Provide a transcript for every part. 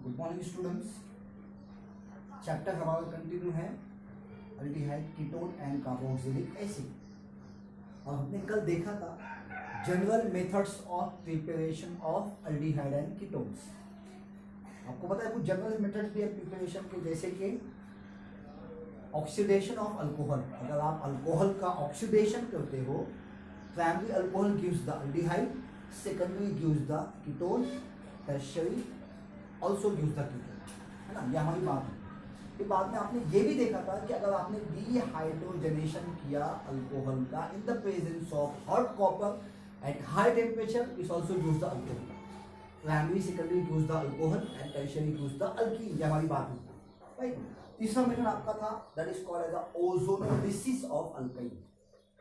Good morning students. Chapter हमारा continue है aldehyde ketone and carboxylic acid. और हमने कल देखा था general methods of preparation of aldehyde and ketones. आपको पता है कुछ जनरल मेथड्स भी है प्रिपरेशन के, जैसे कि ऑक्सीडेशन ऑफ अल्कोहल। अगर आप अल्कोहल का ऑक्सीडेशन करते हो, primary alcohol gives the aldehyde, secondary gives the ketone, tertiary also gives the ketone, है ना। ये हमारी बात है। फिर बाद में आपने ये भी देखा था कि अगर आपने डिहाइड्रोजनेशन किया अल्कोहल का in the presence of hot copper at high temperature, it also gives the alcohol. Primary secondary gives the alcohol and tertiary gives the alkene. ये हमारी बात है, राइट। तीसरा मेथड आपका था that is called as ozonolysis of alkyne.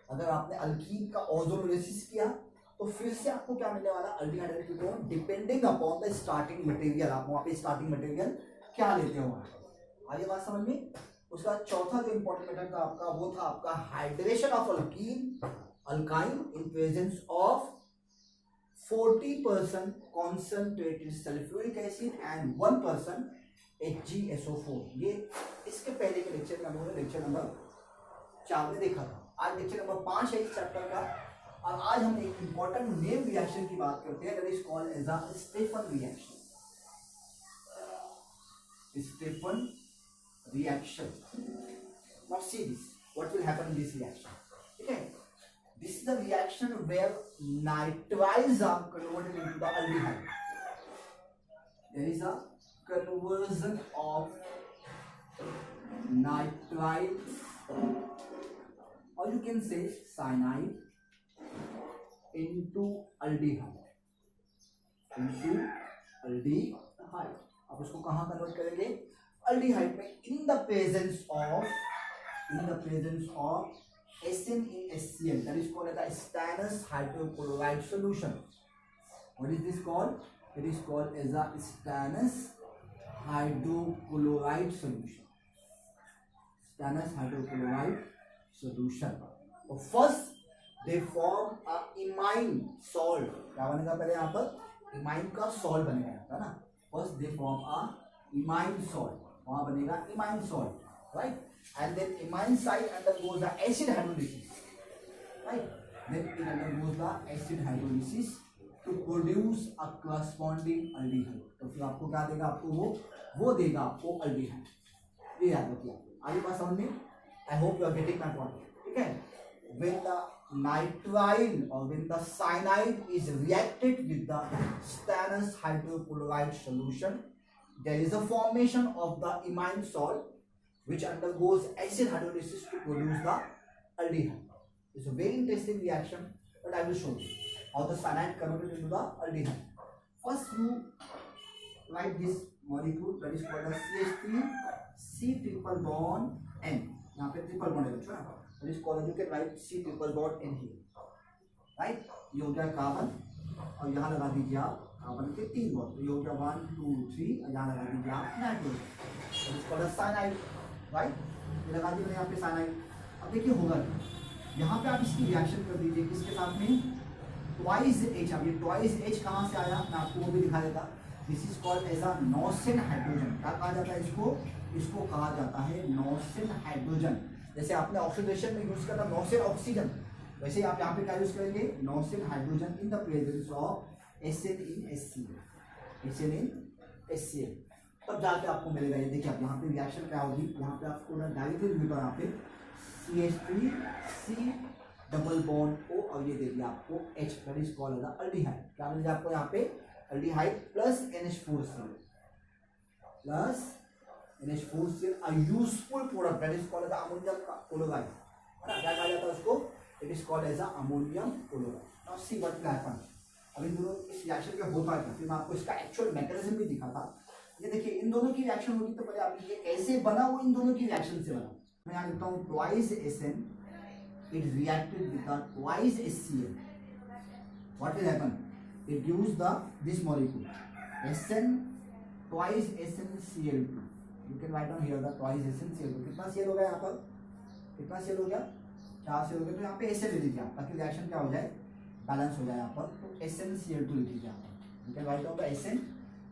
अगर आपने alkyne का ओजोनोलिसिस किया तो फिर से आपको क्या मिलने वाला, aldehyde and ketone, depending upon the starting material. आप वहां पे स्टार्टिंग मटेरियल क्या लेते हो। आगे बात समझ में। उसका चौथा जो इंपॉर्टेंट मेथड था आपका, वो था आपका hydration of alkyne in presence of 40% concentrated sulfuric acid and 1% HgSO4। ये इसके पहले के लेक्चर में हम लोगों ने लेक्चर नंबर 4 में देखा था। आज लेक्चर नंबर 5 है इस चैप्टर का, और आज हम एक इंपॉर्टेंट नेम रिएक्शन की बात करते हैं, that is called as a Stephen reaction. Stephen reaction. Now see this, what will happen in this reaction. ठीक है, this is the reaction where nitriles are converted into the aldehyde. There is a conversion of nitriles, or you can say cyanide into aldehyde. into aldehyde. अब उसको कहाँ convert करेंगे, aldehyde में, in the presence of Sn in HCl, that is called as the stannous hydrochloride solution. What is this called? It is called as a stannous hydrochloride solution. Stannous hydrochloride solution. So first they form a imine salt. क्या बनेगा पहले यहाँ पर, imine का salt बनेगा, है ना। First they form a imine salt, वहाँ बनेगा imine salt, right? And then imine side undergoes the acid hydrolysis, right? Then it undergoes the acid hydrolysis to produce a corresponding aldehyde. तो फिर आपको क्या देगा, आपको वो देगा आपको aldehyde। ये याद रखिए। आगे बात समझ में। I hope you are getting my point. ठीक है। When the nitrile or when the cyanide is reacted with the stannous hydrochloride solution, there is a formation of the imine salt which undergoes acid hydrolysis to produce the aldehyde. It's a very interesting reaction, but I will show you how the cyanide converted into the aldehyde. First, you write this molecule that is called as CH3 C triple bond N. यहाँ पे triple bond है बच्चों, that is called, you can write C triple bond N here, right? ये हो गया carbon, और यहाँ लगा दीजिए आप कार्बन के 3 बॉन्ड। ये हो गया 1 2 3, और यहाँ लगा दीजिए आप nitrogen, that is called as cyanide, right. ये लगा दिया यहाँ पे साइनाइड। अब देखिए होगा यहाँ पे, आप इसकी रिएक्शन कर दीजिए किसके साथ में, ट्वाइस H। अब ये ट्वाइस H कहाँ से आया, मैं आपको वो भी दिखा देता। This is called as a nascent hydrogen. क्या कहा जाता है इसको कहा जाता है नॉसेन हाइड्रोजन। जैसे आपने ऑक्सीडेशन में यूज करता नॉसेन ऑक्सीजन, वैसे आप यहाँ पे क्या यूज करेंगे, nascent hydrogen in the presence of Sn in HCl। तब जाके आपको मिलेगा ये। देखिए आप यहाँ पे रिएक्शन क्या होगी, यहाँ पे आपको डायरेक्टली मिलेगा यहाँ पे CH3 C double bond O, और ये दे दिया आपको H, that is called as aldehyde. क्या मिल जाए आपको यहाँ पे, aldehyde plus NH4Cl a useful product, that is called as ammonium chloride, है ना। क्या कहा जाता है उसको, it is called as ammonium chloride. Now see what will happen. अब इन दोनों इस रिएक्शन पे होता है, फिर मैं आपको इसका एक्चुअल मैकेनिज्म भी दिखा था। ये देखिए इन दोनों की रिएक्शन होगी तो पहले आप ये कैसे बना, वो इन दोनों की रिएक्शन से बना। मैं यहाँ लिखता हूँ twice Sn, it is reacted with the twice HCl. What will happen? It gives this molecule Sn twice SnCl2. You can write down here the twice SnCl2. कितना Cl हो गया यहाँ पर, कितना Cl हो गया, 4 Cl हो गया। तो यहाँ पे Sn ले लीजिए आप, ताकि रिएक्शन क्या हो जाए, बैलेंस हो जाए यहाँ पर। तो SnCl2 लिख लीजिए यहाँ पर। You can write down the Sn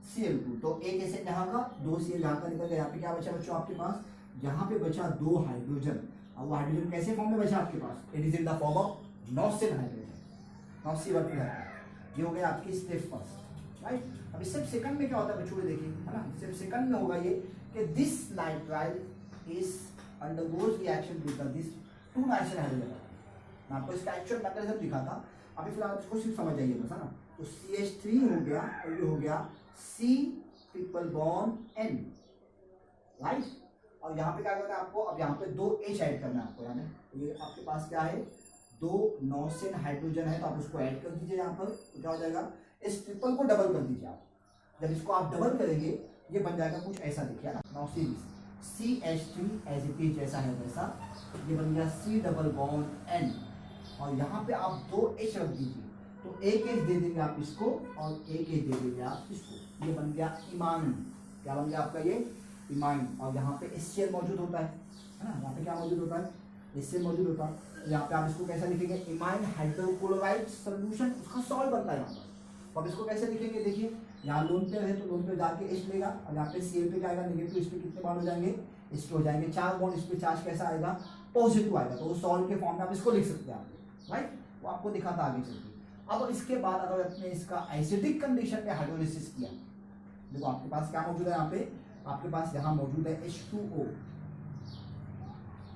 Cl2। तो एक एसिड यहाँ का, 2 Cl यहाँ का निकल गया। यहाँ पे क्या बचा बच्चों आपके पास, यहाँ पे बचा 2 हाइड्रोजन। अब वो हाइड्रोजन कैसे फॉर्म में बचा आपके पास, it is in the form of nascent hydrogen. Nascent work है, ये हो गया आपकी स्टेप फर्स्ट, राइट। अब स्टेप सेकंड में क्या होता है बच्चों, देखिए है ना, स्टेप सेकंड में होगा ये कि this nitrile is undergoes reaction with this 2 nitrile hydrogen. मैं आपको इसका एक्चुअल मैकेनिज्म दिखाता, अभी फिलहाल इसको सिर्फ समझ जाइए बस, है ना। तो CH3 हो गया और ये हो गया C triple bond N, right. और यहाँ पे क्या करना है आपको, अब यहाँ पे 2 H ऐड करना है आपको, यानी ये आपके पास क्या है, 2 नॉसिल हाइड्रोजन है, तो आप उसको ऐड कर दीजिए यहाँ पर। तो क्या हो जाएगा, इस ट्रिपल को डबल कर दीजिए आप। जब इसको आप डबल करेंगे ये बन जाएगा कुछ ऐसा, देखिए ना, नॉसिल CH3 एज इट इज जैसा है वैसा, ये बन गया C डबल बॉन्ड N। और यहाँ पे आप 2 H रख दीजिए, तो एक H दे देंगे आप इसको और एक H दे देंगे आप इसको, ये बन गया इमाइन। क्या बन गया आपका ये, इमाइन। और यहाँ पे HCl मौजूद होता है ना, यहाँ पे क्या मौजूद होता है, HCl मौजूद होता है। यहाँ पे आप इसको कैसा लिखेंगे, इमाइन हाइड्रोक्लोराइड सोल्यूशन, उसका सॉल्ट बनता है यहाँ पर। तो अब इसको कैसे लिखेंगे, देखिए यहाँ लोन पे है तो लोन पे जाके H लेगा, और यहाँ पे Cl पे क्या आएगा, नेगेटिव, इस पे कितने बॉन्ड हो जाएंगे, इस पे हो जाएंगे 4 बॉन्ड, इस पे चार्ज कैसा आएगा, पॉजिटिव आएगा। तो वो सॉल्ट के फॉर्म में आप इसको लिख सकते हैं आप, राइट। वो आपको दिखाता आगे चलते। अब इसके बाद अगर आपने इसका एसिडिक कंडीशन में हाइड्रोलिसिस किया, देखो आपके पास क्या मौजूद है यहाँ पे, आपके पास यहाँ मौजूद है H2O,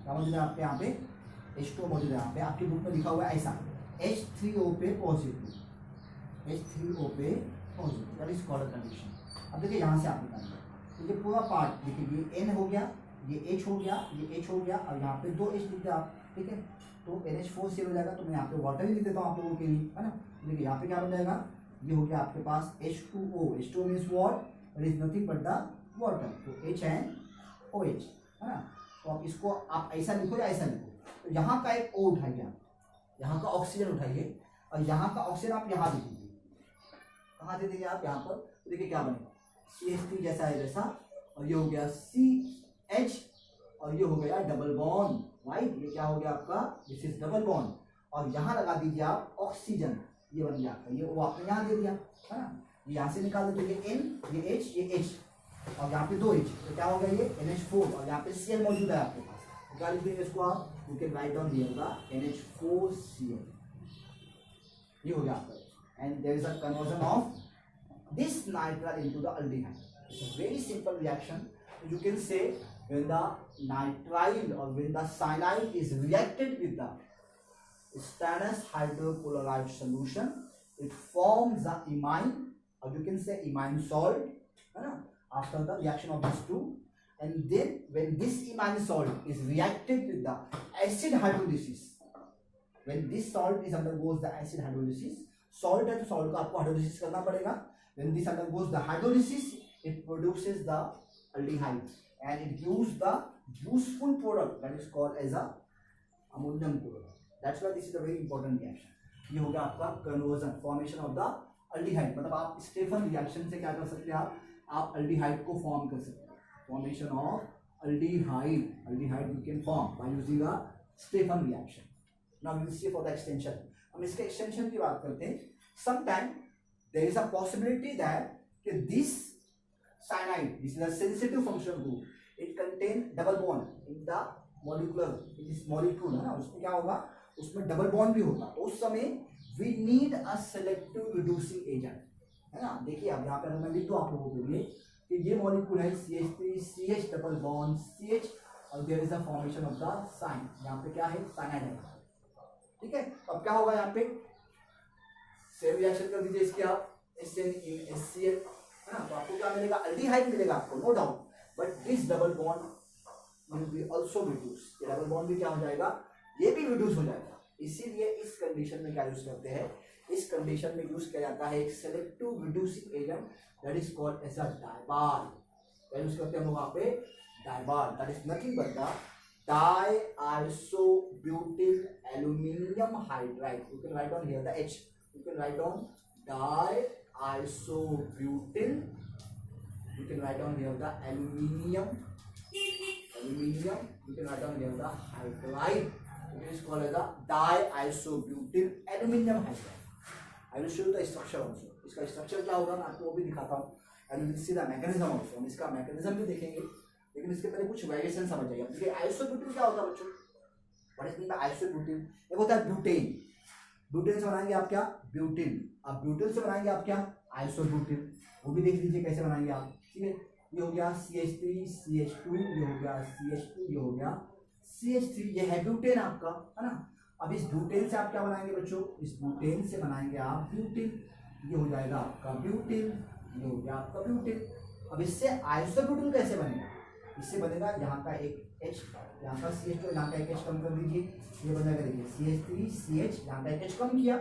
क्या मौजूद है आपके यहाँ पे, H2O मौजूद है यहाँ पे। आपकी बुक में लिखा हुआ है ऐसा, H3O पे पॉजिटिव, H3O पे positive, that is called condition. अब देखिए यहाँ से आप निकालिए, तो ये पूरा पार्ट देखिए, ये N हो गया, ये H हो गया, ये H हो गया, और यहाँ पे 2 H लिख दिया आप, ठीक है। तो NH4Cl हो जाएगा, तो मैं यहाँ पे वाटर ही लिख देता हूँ आप लोगों के लिए, है ना। देखिए यहाँ पे क्या बन जाएगा, ये हो गया आपके पास H2O। H2O means what, it is nothing but the water, तो HNOH, है ना। तो आप इसको आप ऐसा लिखो या ऐसा लिखो, तो यहाँ का एक O उठाइए आप, यहाँ का ऑक्सीजन उठाइए, और यहाँ का ऑक्सीजन आप यहाँ दे दीजिए, कहाँ दे दीजिए आप, यहाँ पर। तो देखिए क्या बनेगा, CH3 जैसा है वैसा, और ये हो गया CH, और ये हो गया डबल बॉन्ड, राइट। ये क्या हो गया आपका, दिस इज डबल बॉन्ड, और यहाँ लगा दीजिए आप ऑक्सीजन, ये बन गया आपका, ये वो आपने यहाँ दे दिया, है ना। ये यहाँ से निकाल दो, ये N, ये H, ये H, और यहाँ पे 2 H, तो क्या हो गया ये NH4, और यहाँ पे Cl मौजूद है आपके पास, तो क्या लिख देंगे इसको आप, you can write down here the NH4Cl, ये हो गया आपका। And there is a conversion of this nitrile into the aldehyde. It's a very simple reaction. You can say when the nitrile or when the cyanide is reacted with the stannous hydrochloride solution, it forms the imine, or you can say imine salt, after the reaction of these two. And then when this imine salt is reacted with the acid hydrolysis, when this salt is undergoes the acid hydrolysis, salt है तो salt का आपको hydrolysis करना पड़ेगा. When this undergoes the hydrolysis, it produces the aldehyde and it gives the useful product that is called as a ammonium chloride. That's why this is a very important reaction. ये हो गया आपका conversion, formation of the aldehyde. मतलब आप Stephen reaction से क्या कर सकते हैं, आप aldehyde को form कर सकते हैं. Formation of aldehyde you can form by using a Stefan reaction. Now we will see for the extension. हम इसके extension की बात करते हैं. Sometime there is a possibility that this cyanide, this is a sensitive functional group, it contain double bond in the molecular, in this molecule, है ना, उसमें क्या होगा, उसमें डबल बॉन्ड भी होगा, तो उस समय we need a selective reducing agent, है ना. देखिए अब यहाँ पे मैं लिख दूँ आप लोगों के लिए कि ये मॉलिक्यूल है CH3, CH double bond CH, और there is a formation of the cyan, यहाँ पे क्या है, cyanide है, ठीक है. अब क्या होगा यहाँ पे, सेम रिएक्शन कर दीजिए इसके आप, HCl, है ना. तो आपको क्या मिलेगा, अल्डिहाइड मिलेगा आपको, no doubt, but this double bond will be also reduce. ये डबल बॉन्ड भी क्या हो जाएगा, ये भी रिड्यूस हो जाएगा. इसीलिए इस कंडीशन में क्या यूज करते हैं, इस कंडीशन में यूज किया जाता है एक selective reducing agent that is called as a DIBAL. क्या यूज करते हैं हम लोग वहां पे, DIBAL, that is nothing but the diisobutyl aluminum hydride. You can write down here the H. You can write down diisobutyl. You can write down here the aluminium. You can write down here the hydride. It is called as a diisobutyl aluminum hydride. I will show you the structure also. इसका structure क्या होगा मैं आपको वो भी दिखाता हूँ. And will see the mechanism also, हम इसका मैकेनिज्म भी देखेंगे, लेकिन इसके पहले कुछ वेरिएशन समझ जाइए। देखिए आइसोब्यूटेन क्या होता है बच्चों, what is mean by isobutane? एक होता है ब्यूटेन, ब्यूटेन से बनाएंगे आप क्या, ब्यूटेन। अब ब्यूटेन से बनाएंगे आप क्या, आइसोब्यूटेन, वो भी देख लीजिए कैसे बनाएंगे आप, ठीक है। ये हो गया CH3 CH2, ये हो गया CH2, ये हो गया CH3, ये है ब्यूटेन आपका, है ना। अब इस ब्यूटेन से आप क्या बनाएंगे बच्चों, इस ब्यूटेन से बनाएंगे आप ब्यूटेन, ये हो जाएगा आपका ब्यूटेन, ये हो गया आपका ब्यूटेन। अब इससे आइसोब्यूटेन कैसे बनेगा, इससे बनेगा यहाँ का एक H, यहाँ का CH2, यहाँ का एक H कम कर दीजिए, ये बनेगा देखिए CH3 CH, यहाँ का एक H कम किया,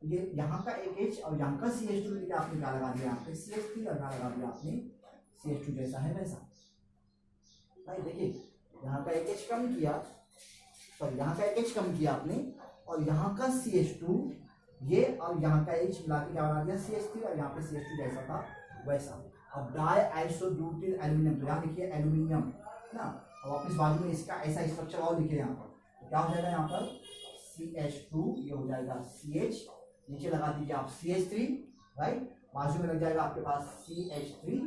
ये यहाँ का एक H और यहाँ का CH2 लेके आपने क्या लगा दिया, यहाँ पे CH3 और यहाँ लगा दिया आपने CH2, जैसा है वैसा। भाई देखिए यहाँ का एक H कम किया, सॉरी यहाँ का एक H कम किया आपने, और यहाँ का CH2 ये और यहाँ का H मिला के क्या बना दिया CH3, और यहाँ पे CH2 जैसा था वैसा। अब डाई आइसोब्यूटिल एल्यूमिनियम, तो यहाँ लिखिए एल्यूमिनियम, है ना। अब वापस बाजू में इसका ऐसा स्ट्रक्चर और लिखिए यहाँ पर, तो क्या हो जाएगा यहाँ पर CH2, ये हो जाएगा CH, नीचे लगा दीजिए आप CH3, राइट, बाजू में लग जाएगा आपके पास CH3,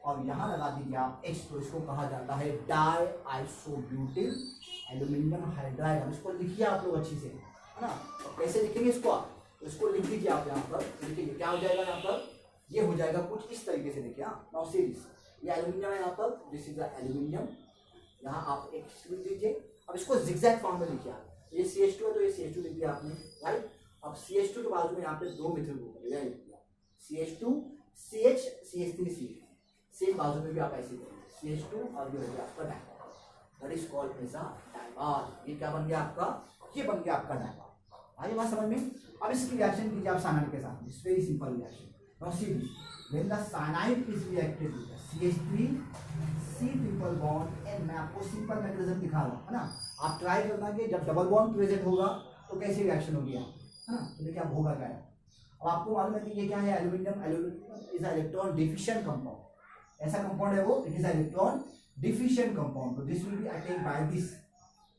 और यहाँ लगा दीजिए आप H, तो इसको कहा जाता है डाई आइसोब्यूटिल एल्यूमिनियम हाइड्राइड। अब इसको लिखिए आप लोग अच्छी से, है ना। तो कैसे लिखेंगे इसको आप, तो इसको लिख दीजिए आप यहाँ पर, लिखिए क्या हो जाएगा यहाँ पर, ये हो जाएगा कुछ इस तरीके से, देखिए नाउ सीरीज, ये एल्यूमिनियम है यहाँ पर, दिस इज द एल्यूमिनियम, यहाँ आप एक लिख दीजिए। अब इसको जिगजैग फॉर्म में लिखिए आप, ये CH2 है तो ये CH2 लिख दिया आपने, राइट। अब CH2 के बाजू में यहाँ पे दो मिथाइल ग्रुप है, लिख दिया CH2 CH CH3 CH, same बाजू में भी आप ऐसे करेंगे CH2, और ये हो गया आपका DIBAL, that is called as a DIBAL. ये क्या बन गया आपका, ये बन गया आपका डाइमॉल। आइए बात समझ में। अब इसकी रिएक्शन कीजिए आप साइनाइड के साथ, it's very simple reaction. Now see this, when the cyanide is reacted with CH3 C triple bond N, मैं आपको सिंपल मैकेनिज्म दिखा रहा हूँ, है ना। आप ट्राई करना कि जब डबल बॉन्ड प्रेजेंट होगा तो कैसी रिएक्शन होगी, है ना। तो देखिए आप होगा क्या है। अब आपको मालूम है कि ये क्या है, aluminium, aluminium is electron deficient compound, ऐसा कंपाउंड है वो, it is electron deficient compound, तो this will be attack by this,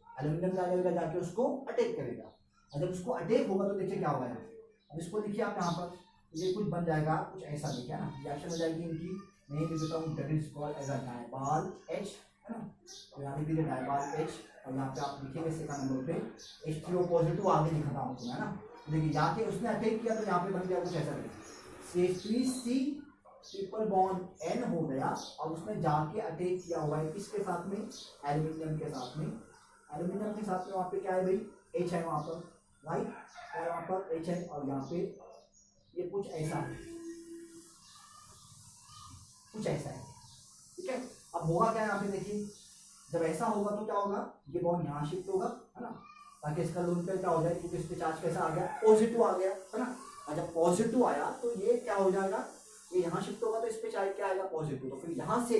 aluminium क्या करेगा, जाके उसको अटैक करेगा, और जब उसको अटैक होगा तो देखिए क्या होगा यहाँ। अब इसको लिखिए आप यहाँ पर, ये कुछ बन जाएगा कुछ ऐसा, देखिए ना, रिएक्शन हो जाएगी इनकी, मैं लिख देता हूँ that is called as a DIBAL H, है ना। तो यहाँ लिख दीजिए डाइबाल H, और यहाँ पे आप लिखेंगे सेकंड नंबर पे H3O पॉजिटिव आगे लिखा था आपको, है ना। देखिए जाके उसने अटैक किया तो यहाँ पे बन गया कुछ ऐसा, CH3C ट्रिपल बॉन्ड N हो गया, और उसने जाके अटैक किया हुआ है किसके साथ में, एल्यूमिनियम के साथ में, एल्यूमिनियम के साथ में वहाँ पे क्या है भाई, H है वहाँ पर, राइट, और वहाँ पर H है, और यहाँ पे ये कुछ ऐसा है, कुछ ऐसा है, ठीक है। अब होगा क्या यहाँ पे देखिए, जब ऐसा होगा तो क्या होगा, ये बॉन्ड यहाँ शिफ्ट होगा, है ना, ताकि इसका लोन पे क्या हो जाए, क्योंकि इस पे चार्ज कैसा आ गया, पॉजिटिव आ गया, है ना। और जब पॉजिटिव आया तो ये क्या हो जाएगा, ये यहाँ शिफ्ट होगा तो इस पे चार्ज क्या आएगा, पॉजिटिव, तो फिर यहाँ से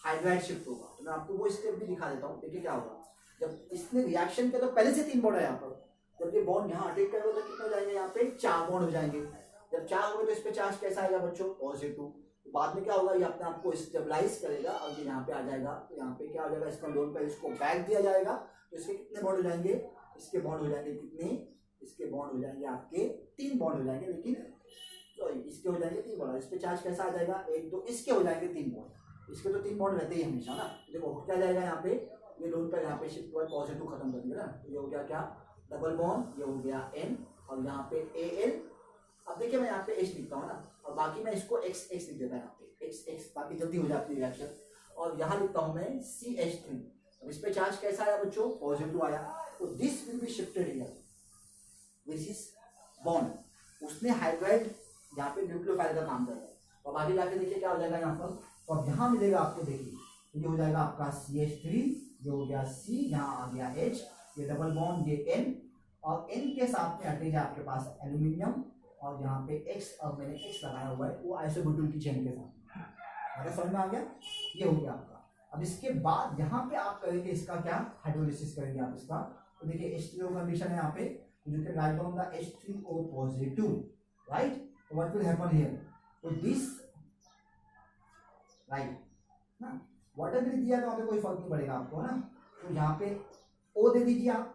हाइड्राइड शिफ्ट होगा। तो मैं आपको वो स्टेप भी दिखा देता हूँ, देखिए क्या होगा। जब इसने रिएक्शन किया तो पहले से 3 बॉन्ड है यहाँ पर, जब ये बॉन्ड यहाँ अटैक करेगा तो कितने हो जाएंगे, यहाँ पे 4 बॉन्ड हो जाएंगे। जब 4 हो गए तो इस पे चार्ज कैसा आएगा बच्चों, पॉजिटिव। तो बाद में क्या होगा, ये अपने आप को स्टेबलाइज करेगा, और ये यहाँ पे आ जाएगा, तो यहाँ पे क्या हो जाएगा, इसका लोन पर इसको बैक दिया जाएगा, तो इसके कितने बॉन्ड हो जाएंगे, इसके बॉन्ड हो जाएंगे कितने, इसके बॉन्ड हो जाएंगे आपके 3 बॉन्ड हो जाएंगे, लेकिन सॉरी इसके हो जाएंगे 3 बॉन्ड, इस पे चार्ज कैसा आ जाएगा, 1 2, इसके हो जाएंगे 3 बॉन्ड, इसके तो 3 बॉन्ड रहते ही हमेशा ना। देखो क्या जाएगा यहाँ पे, ये लोन पर यहाँ पे शिफ्ट हुआ, पॉजिटिव खत्म कर दिया ना, तो ये हो गया क्या, डबल बॉन्ड, ये हो गया N, और यहाँ पे Al। अब देखिए मैं यहाँ पे H लिखता हूँ ना, और बाकी मैं इसको X लिख देता है यहाँ पे X, ताकि जल्दी हो जाती है रिएक्शन। और यहाँ लिखता हूँ मैं CH3, अब इस पे चार्ज कैसा आया बच्चों, पॉजिटिव आया, तो this will be shifted here, this is bond, उसने हाइड्राइड यहाँ पे न्यूक्लियोफाइल का काम करेगा। तो अब आगे जाके देखिए क्या हो जाएगा यहाँ पर, तो अब यहाँ मिलेगा आपको, देखिए ये हो जाएगा आपका CH3, ये हो गया C, यहाँ आ गया H, ये डबल बॉन्ड, ये N, और N के साथ में अटैच है आपके पास एल्यूमिनियम, और यहाँ पे X, अब मैंने X लगाया हुआ है वो आइसोब्यूटेन की चेन के साथ, अगर समझ में आ गया, ये हो गया आपका। अब इसके बाद यहाँ पे आप करेंगे इसका क्या, हाइड्रोलिसिस करेंगे आप इसका। तो देखिए H3O कंडीशन है यहाँ पे, you can write down the H3O positive, right? So what will happen here? So this, right? ना वाटर भी दिया तो वहाँ पे कोई फर्क नहीं पड़ेगा आपको, है ना। तो यहाँ पे O दे दीजिए आप,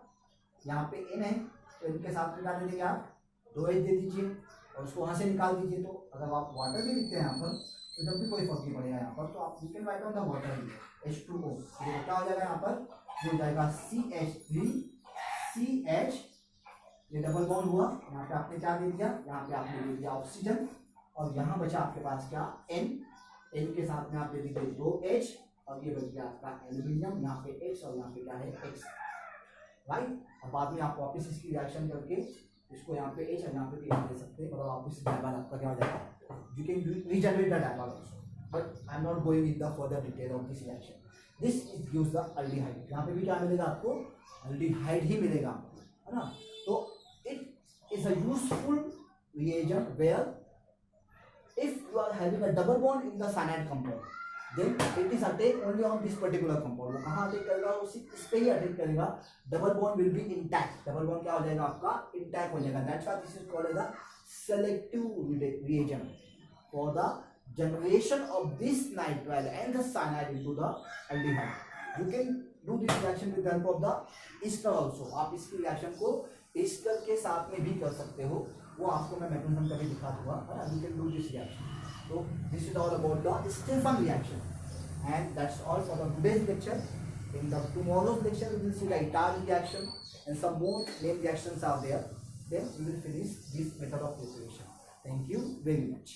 यहाँ पे N है तो इनके साथ में क्या दे दीजिए आप, 2H दे दीजिए, और उसको वहाँ से निकाल दीजिए। तो अगर आप वाटर भी लिखते हैं यहाँ पर तो जब भी कोई फर्क नहीं पड़ेगा यहाँ पर, तो आप you can right on the water H2O, ये क्या हो जाएगा यहाँ पर, ये हो जाएगा CH3CH, ये डबल बॉन्ड हुआ, यहाँ पे आपने क्या दे दिया, यहाँ पे आपने दे दिया ऑक्सीजन, और यहाँ बचा आपके पास क्या N, N के साथ में आप दे दीजिए 2H, और ये बच गया आपका एल्यूमिनियम, यहाँ पे X और यहाँ पे क्या है X, राइट। अब बाद में आप वापस इसकी रिएक्शन करके इसको यहाँ पे H और यहाँ पे H दे सकते हैं, मतलब वापस डायबॉल आपका क्या हो जाएगा, you can regenerate the DIBAL also, but I am not going with the further detail of this reaction. This is gives the aldehyde, यहाँ पे भी क्या मिलेगा आपको, अल्डिहाइड ही मिलेगा, है ना। तो it is a useful reagent where if you are having a double bond in the cyanide compound, then it is attack only on this particular compound। वो कहाँ अटैक करेगा, उसी इस पे ही अटैक करेगा, double bond will be intact, double bond क्या हो जाएगा आपका, इंटैक्ट हो जाएगा। That's why this is called as the selective reagent for the generation of this nitrile and the cyanide into the aldehyde. You can do this reaction with the help of the ester also, आप इसकी reaction को Easter के साथ में भी कर सकते हो, वो आपको मैं मैकेनिज्म कभी दिखा दूंगा, है ना। You can do this reaction. So this is all about the Stefan reaction, and that's all for the today's lecture. In the tomorrow's lecture, we will see the Italian reaction and some more main reactions are there. Then we will finish this method of preparation. Thank you very much.